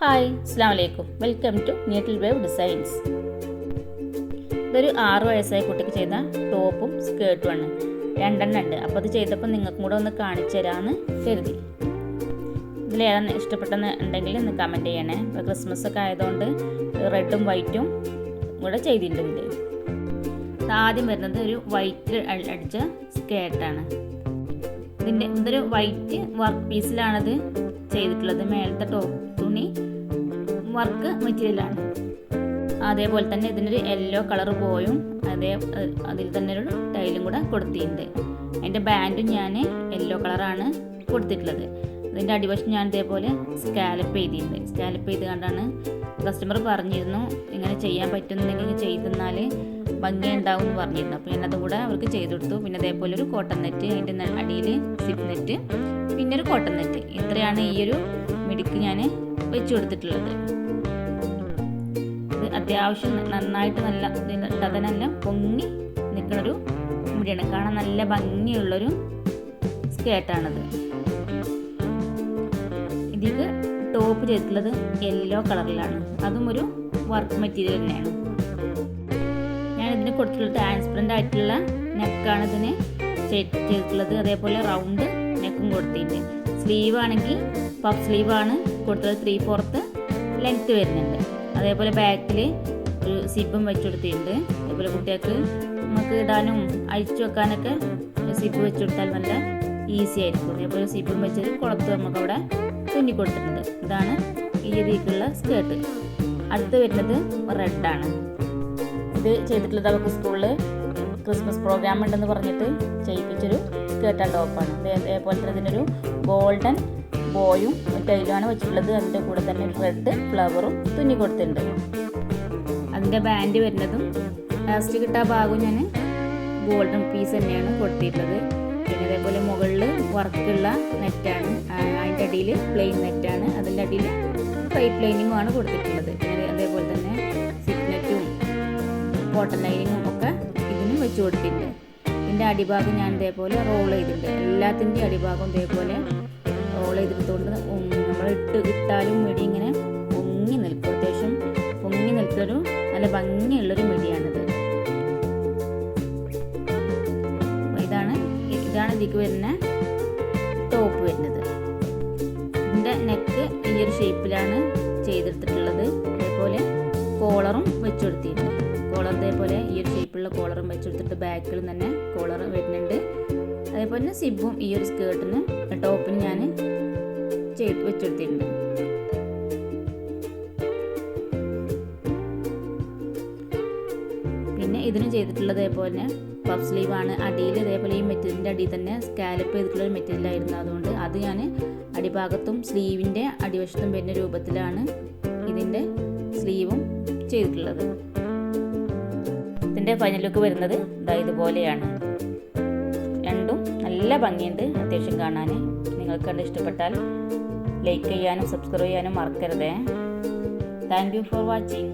Hi, അസ്സലാമു അലൈക്കും. Welcome to needle wave designs. ഇതൊരു 6 വയസ്സായ കുട്ടിക്ക് ചെയ്ത ടോപ്പും സ്കേർട്ടുമാണ്. 2 ഉണ്ട്. അപ്പോൾ അത് ചെയ്തപ്പോൾ നിങ്ങൾക്കും കൂടെ ഒന്ന് കാണിച്ചു തരാമെന്ന് കരുതി. ഇതിലേതാണ് ഇഷ്ടപ്പെട്ടെന്ന് ഉണ്ടെങ്കിൽ ഒന്ന് കമൻറ്റ് ചെയ്യണേ. ഇപ്പോൾ ക്രിസ്മസ് ഒക്കെ ആയതുകൊണ്ട് റെഡും വൈറ്റും കൂടെ ചെയ്തിട്ടുണ്ട്. ആദ്യം വരുന്നത് ഒരു വൈറ്റ് അടിച്ച സ്കേർട്ടാണ്. ഇതൊരു വൈറ്റ് വർക്ക് പീസിലാണത് ചെയ്തിട്ടുള്ളത്. മേലത്തെ തുണി വർക്ക് മെറ്റീരിയലാണ്. അതേപോലെ തന്നെ ഇതിനൊരു യെല്ലോ കളർ പോയും അതിൽ തന്നെ ഒരു ടൈലും കൂടെ കൊടുത്തിട്ടുണ്ട്. അതിൻ്റെ ബാൻഡും ഞാൻ യെല്ലോ കളറാണ് കൊടുത്തിട്ടുള്ളത്. അതിൻ്റെ അടിവശം ഞാൻ ഇതേപോലെ സ്കാലപ്പ് ചെയ്തിട്ടുണ്ട്. സ്കാലപ്പ് ചെയ്ത് കണ്ടാണ് കസ്റ്റമർ പറഞ്ഞിരുന്നു ഇങ്ങനെ ചെയ്യാൻ പറ്റുന്നുണ്ടെങ്കിൽ ചെയ്തെന്നാൽ ഭംഗി ഉണ്ടാവും എന്ന് പറഞ്ഞിരുന്നു. അപ്പോൾ ഞാനതും കൂടെ അവർക്ക് ചെയ്തു കൊടുത്തു. പിന്നെ അതേപോലെ ഒരു കോട്ടൺ നെറ്റ്, അതിൻ്റെ അടിയിൽ സിപ്പ് നെറ്റ്, പിന്നെ ഒരു കോട്ടൺ നെറ്റ്. ഇത്രയാണ് ഈ ഒരു മിടിക്ക് ഞാൻ വെച്ച് കൊടുത്തിട്ടുള്ളത്. ഇത് അത്യാവശ്യം നന്നായിട്ട് നല്ല പൊങ്ങി നിൽക്കുന്നൊരു മിടിയാണ്. കാണാൻ നല്ല ഭംഗിയുള്ളൊരു സ്കേർട്ടാണത്. ഇതിക്ക് ടോപ്പ് ചെയ്തിട്ടുള്ളത് യെല്ലോ കളറിലാണ്. അതും ഒരു വർക്ക് മെറ്റീരിയൽ തന്നെയാണ്. ഞാൻ ഇതിന് കൊടുത്തിട്ടുള്ളത് ട്രാൻസ്പെറൻ്റ് ആയിട്ടുള്ള നെക്കാണ് ഇതിന് ചെയ്തിട്ടുള്ളത്. അതേപോലെ റൗണ്ട് നെക്കും കൊടുത്തിട്ടുണ്ട്. സ്ലീവ് ആണെങ്കിൽ പഫ് സ്ലീവാണ് കൊടുത്തത്. 3/4 ലെങ്ത്ത് വരുന്നുണ്ട്. അതേപോലെ ബാക്കിൽ ഒരു സിബും വെച്ച് കൊടുത്തിട്ടുണ്ട്. അതേപോലെ കുട്ടികൾക്ക് നമുക്ക് ഇടാനും അഴിച്ചു വെക്കാനൊക്കെ സിബ് വെച്ച് കൊടുത്താൽ നല്ല ഈസി ആയിരിക്കും. അതേപോലെ സിബും വെച്ചൊരു കുളത്ത് നമുക്ക് അവിടെ തുന്നി കൊടുത്തിട്ടുണ്ട്. ഇതാണ് ഈ രീതിക്കുള്ള സ്കേർട്ട്. അടുത്ത് വരുന്നത് റെഡാണ്. ഇത് ചെയ്തിട്ടുള്ളത് അവർക്ക് സ്കൂളിൽ ക്രിസ്മസ് പ്രോഗ്രാം ഉണ്ടെന്ന് പറഞ്ഞിട്ട് ചെയ്യിപ്പിച്ചൊരു സ്കേർട്ട് ആൻഡ് ടോപ്പാണ്. അതേപോലെ തന്നെ ഇതിനൊരു ഗോൾഡൻ ബോയും ടൈലുമാണ് വെച്ചിട്ടുള്ളത്. അതിൻ്റെ കൂടെ തന്നെ റെഡ് ഫ്ലവറും തുന്നി കൊടുത്തിട്ടുണ്ട്. അതിൻ്റെ ബാൻഡ് വരുന്നതും ലാസ്റ്റ് കിട്ടാ ഭാഗവും ഞാൻ ഗോൾഡൻ പീസ് തന്നെയാണ് കൊടുത്തിട്ടുള്ളത്. പിന്നെ അതേപോലെ മുകളിൽ വർക്കുള്ള നെറ്റാണ്. അതിൻ്റെ അടിയിൽ പ്ലെയിൻ നെറ്റാണ്. അതിൻ്റെ അടിയിൽ പൈപ്പ് ലൈനിങ്ങും ആണ് കൊടുത്തിട്ടുള്ളത്. പിന്നെ അതേപോലെ തന്നെ സിപ്പ് നെറ്റും കോട്ടൺ ലൈനിങ്ങും ഒക്കെ ഇതിനും വെച്ച് കൊടുത്തിട്ടുണ്ട്. ഇതിൻ്റെ അടിഭാഗം ഞാൻ ഇതേപോലെ റോൾ ചെയ്തിട്ടുണ്ട്. എല്ലാത്തിൻ്റെയും അടിഭാഗം ഇതേപോലെ റോൾ ചെയ്തിട്ടുകൊണ്ട് നമ്മൾ ഇട്ടാലും മിടി ഇങ്ങനെ പൊങ്ങി നിൽക്കും. അത്യാവശ്യം പൊങ്ങി നിൽക്കൊരു നല്ല ഭംഗിയുള്ളൊരു മിടിയാണിത്. ഇതാണ് ഇതിക്ക് വരുന്ന ടോപ്പ് വരുന്നത്. ഇതിൻ്റെ നെക്ക് ഈ ഒരു ഷേപ്പിലാണ് ചെയ്തെടുത്തിട്ടുള്ളത്. അതേപോലെ കോളറും വെച്ചുകൊടുത്തിട്ടുണ്ട്. കോളർ ഇതേപോലെ ഈ ഒരു ഷേപ്പിലുള്ള കോളറും വെച്ചെടുത്തിട്ട് ബാക്കിൽ തന്നെ കോളർ വരുന്നുണ്ട്. അതേപോലെ തന്നെ സിബും ഈ ഒരു സ്കേർട്ടിന് ടോപ്പിന് ഞാൻ വെച്ചെടുത്തിട്ടുണ്ട്. പിന്നെ ഇതിനും ചെയ്തിട്ടുള്ളത് അതേപോലെ തന്നെ പഫ് സ്ലീവാണ്. അടിയിൽ ഇതേപോലെ ഈ മെറ്റീരിയലിൻ്റെ അടിയിൽ തന്നെ സ്കാലപ്പ് ചെയ്തിട്ടുള്ളൊരു മെറ്റീരിയലായിരുന്നു. അതുകൊണ്ട് അത് ഞാൻ അടിഭാഗത്തും സ്ലീവിൻ്റെ അടിവശത്തും വരുന്ന രൂപത്തിലാണ് ഇതിൻ്റെ സ്ലീവും ചെയ്തിട്ടുള്ളത്. ഇതിൻ്റെ ഫൈനൽ ലുക്ക് വരുന്നത് ഇതുപോലെയാണ്. രണ്ടും നല്ല ഭംഗിയുണ്ട് അത്യാവശ്യം കാണാൻ. നിങ്ങൾക്ക് കണ്ട് ഇഷ്ടപ്പെട്ടാൽ ലൈക്ക് ചെയ്യാനും സബ്സ്ക്രൈബ് ചെയ്യാനും മറക്കരുതേ. Thank you for watching.